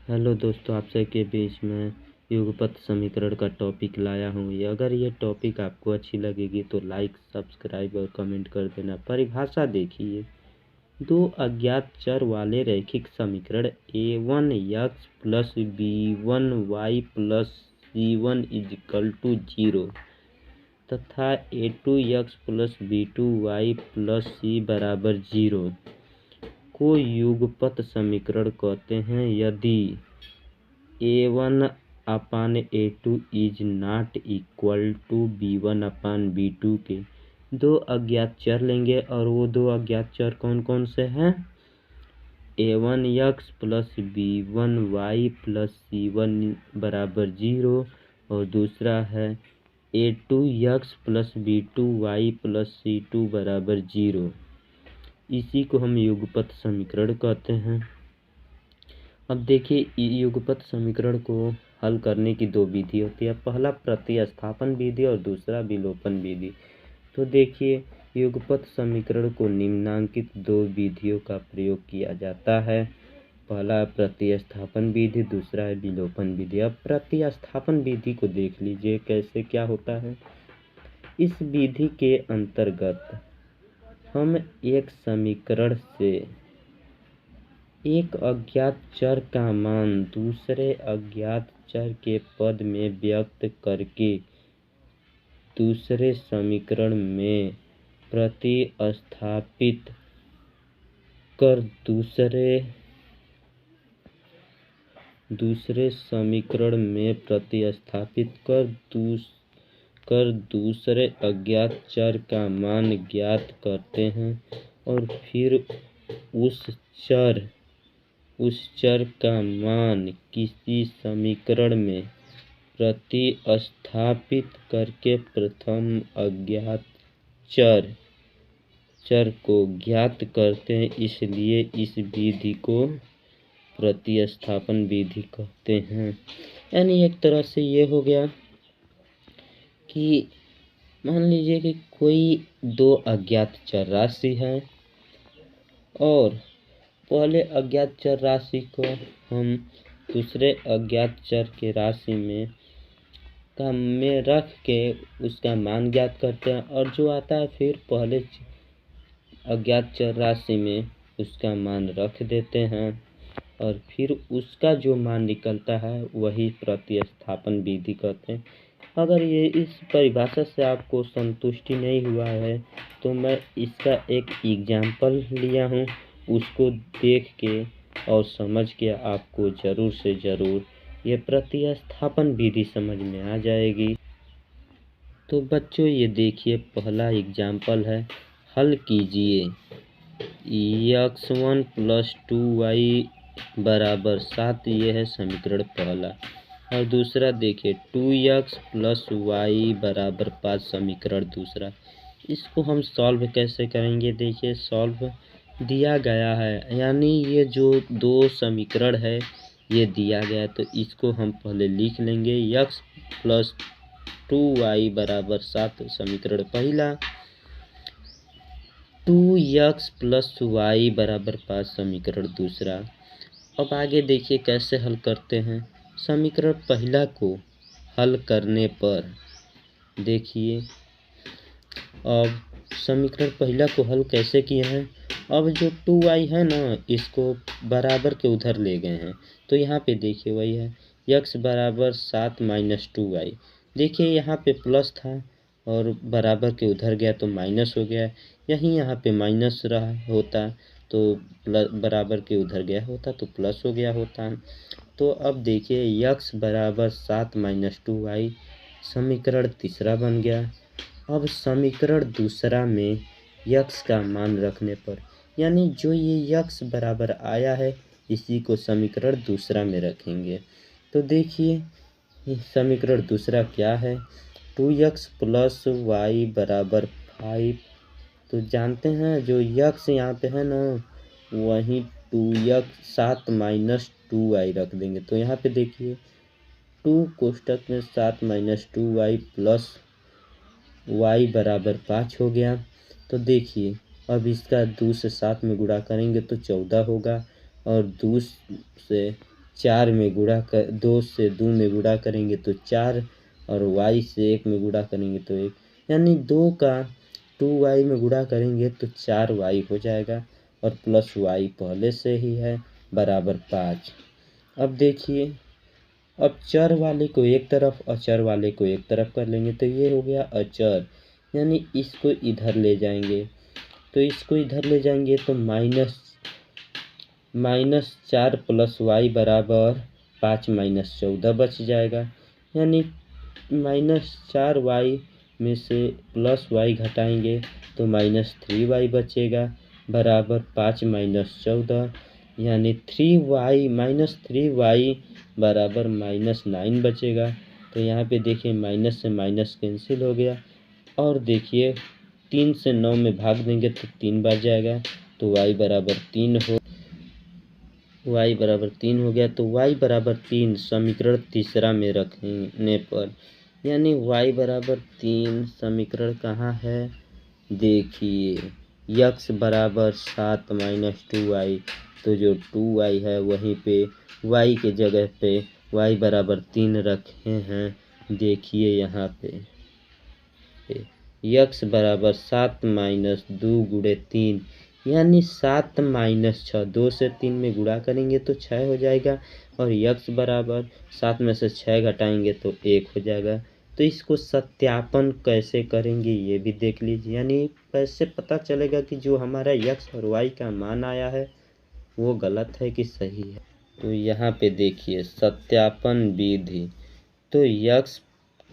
Hello दोस्तों, आप सबके बीच में युगपत समीकरण का टॉपिक लाया हूँ। अगर ये टॉपिक आपको अच्छी लगेगी तो लाइक, सब्सक्राइब और कमेंट कर देना। परिभाषा देखिए, दो अज्ञात चर वाले रैखिक समीकरण a1x plus b1y plus c1 is equal to 0 तथा a2x plus b2y plus c बराबर 0 को युगपत समीकरण कहते हैं यदि a1 upon a2 is not equal to b1 upon b2 के दो अज्ञात चर लेंगे। और वो दो अज्ञात चर कौन कौन से हैं? a1x plus b1y plus c1 बराबर 0 और दूसरा है a2x plus b2y plus c2 बराबर 0। इसी को हम युगपत समीकरण कहते हैं। अब देखिए, युगपत समीकरण को हल करने की दो विधि होती है। पहला प्रतिस्थापन विधि और दूसरा विलोपन विधि। तो देखिए, युगपत समीकरण को निम्नांकित दो विधियों का प्रयोग किया जाता है। पहला प्रतिस्थापन विधि, दूसरा है विलोपन विधि। अब प्रतिस्थापन विधि को देख लीजिए कैसे क्या होता है। इस विधि के अंतर्गत हम एक समीकरण से एक अज्ञात चर का मान दूसरे अज्ञात चर के पद में व्यक्त करके दूसरे समीकरण में प्रतिस्थापित कर दूसरे समीकरण में प्रतिस्थापित कर दूसरे अज्ञात चर का मान ज्ञात करते हैं और फिर उस चर का मान किसी समीकरण में प्रतिस्थापित करके प्रथम अज्ञात चर को ज्ञात करते हैं। इसलिए इस विधि को प्रतिस्थापन विधि कहते हैं। यानी एक तरह से ये हो गया कि मान लीजिए कि कोई दो अज्ञात चर राशि है और पहले अज्ञात चर राशि को हम दूसरे अज्ञात चर के राशि में रख के उसका मान ज्ञात करते हैं और जो आता है फिर पहले अज्ञात चर राशि में उसका मान रख देते हैं और फिर उसका जो मान निकलता है वही प्रतिस्थापन विधि कहते हैं। अगर ये इस परिभाषा से आपको संतुष्टि नहीं हुआ है तो मैं इसका एक एग्जाम्पल लिया हूँ, उसको देख के और समझ के आपको ज़रूर से ज़रूर ये प्रतिस्थापन विधि समझ में आ जाएगी। तो बच्चों, ये देखिए पहला एग्जाम्पल है, हल कीजिए। x1 प्लस 2y बराबर 7, ये है समीकरण पहला। और दूसरा देखिए 2x प्लस y बराबर 5, समीकरण दूसरा। इसको हम सॉल्व कैसे करेंगे? देखिए, सॉल्व दिया गया है, यानी ये जो दो समीकरण है ये दिया गया है, तो इसको हम पहले लिख लेंगे। x प्लस 2y बराबर 7 समीकरण पहला, 2x प्लस y बराबर 5 समीकरण दूसरा। अब आगे देखिए कैसे हल करते हैं। समीकरण पहला को हल करने पर देखिए, अब समीकरण पहला को हल कैसे किए हैं। अब जो 2y है ना, इसको बराबर के उधर ले गए हैं, तो यहाँ पे देखिए वही है x बराबर 7 माइनस 2y। देखिए यहाँ पे प्लस था और बराबर के उधर गया तो माइनस हो गया। यहाँ पे माइनस रहा होता तो प्लस, बराबर के उधर गया होता तो प्लस हो गया होता। तो अब देखिए x बराबर 7 माइनस 2y समीकरण तीसरा बन गया। अब समीकरण दूसरा में x का मान रखने पर, यानी जो ये x बराबर आया है इसी को समीकरण दूसरा में रखेंगे। तो देखिए समीकरण दूसरा क्या है, 2x प्लस y बराबर 5। तो जानते हैं जो x यहाँ पे है ना, वहीं 2x 7 माइनस 2y रख देंगे। तो यहाँ पे देखिए 2 कोष्टक में 7 माइनस 2y प्लस y बराबर 5 हो गया। तो देखिए अब इसका 2 से 7 में गुणा करेंगे तो 14 होगा और 2 से 4 में गुणा कर 2 से 2 में गुणा करेंगे तो 4 और y से 1 में गुणा करेंगे तो 1, यानी 2 का 2y में गुणा करेंगे तो 4y हो जाएगा और प्लस y पहले से ही है बराबर 5। अब देखिए, अब चर वाले को एक तरफ और चर वाले को एक तरफ कर लेंगे तो ये हो गया अचर, यानी इसको इधर ले जाएंगे तो इसको इधर ले जाएंगे तो -4 प्लस वाई बराबर 5 - 14 बच जाएगा, यानी -4y में से प्लस वाई घटाएंगे तो -3y बचेगा बराबर 5 - 14, यानी 3y बराबर -9 बचेगा। तो यहाँ पे देखिए माइनस से माइनस कैंसिल हो गया और देखिए 3 से 9 में भाग देंगे तो 3 बच जाएगा तो y बराबर 3 हो गया। तो y बराबर 3 समीकरण तीसरा में रखने पर, यानी y बराबर 3 समीकरण कहाँ है, देखिए x बराबर 7 - 2y, तो जो 2y है वहीं पे y के जगह पे y बराबर 3 रखे हैं। देखिए यहाँ पे x बराबर 7 - 2 × 3, यानी 7 - 6, 2 से 3 में गुणा करेंगे तो 6 हो जाएगा और x बराबर 7 में से 6 घटाएंगे तो 1 हो जाएगा। तो इसको सत्यापन कैसे करेंगे ये भी देख लीजिए, यानी कैसे पता चलेगा कि जो हमारा x और y का मान आया है वो गलत है कि सही है। तो यहाँ पे देखिए सत्यापन विधि, तो x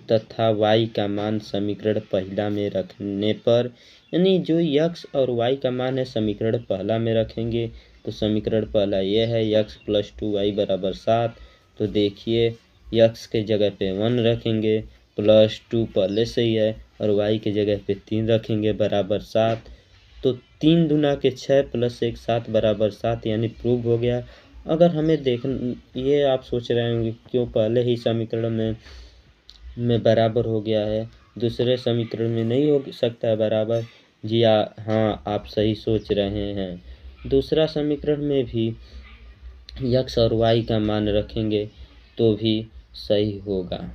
तथा y का मान समीकरण पहला में रखने पर, यानी जो x और y का मान है समीकरण पहला में रखेंगे तो समीकरण पहला ये है x + 2y बराबर 7। तो देखिए x के जगह पे 1 रखेंगे, +2 पहले से ही है और y के जगह पे 3 रखेंगे बराबर 7। तो 3 दूना के 6 + 1 7 बराबर 7, यानी प्रूव हो गया। अगर हमें ये आप सोच रहे होंगे क्यों पहले ही समीकरण में बराबर हो गया है, दूसरे समीकरण में नहीं हो सकता है बराबर। जी हाँ, आप सही सोच रहे हैं, दूसरा समीकरण में भी x और y का मान रखेंगे तो भी सही होगा।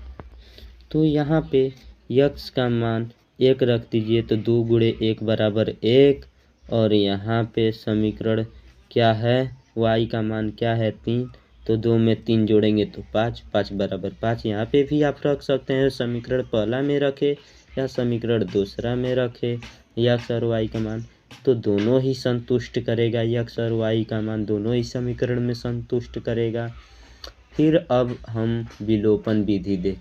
तो यहाँ पे x का मान 1 रख दीजिए तो 2 × 1 बराबर 1, और यहाँ पे समीकरण क्या है, y का मान क्या है 3, तो 2 में 3 जोड़ेंगे तो 5, 5 बराबर 5। यहाँ पे भी आप रख सकते हैं समीकरण पहला में रखे या समीकरण दूसरा में रखे x और y का मान, तो दोनों ही संतुष्ट करेगा, x और y का मान दोनों ही समीकरण में संतुष्ट करेगा। फिर अब हम विलोपन विधि देखें।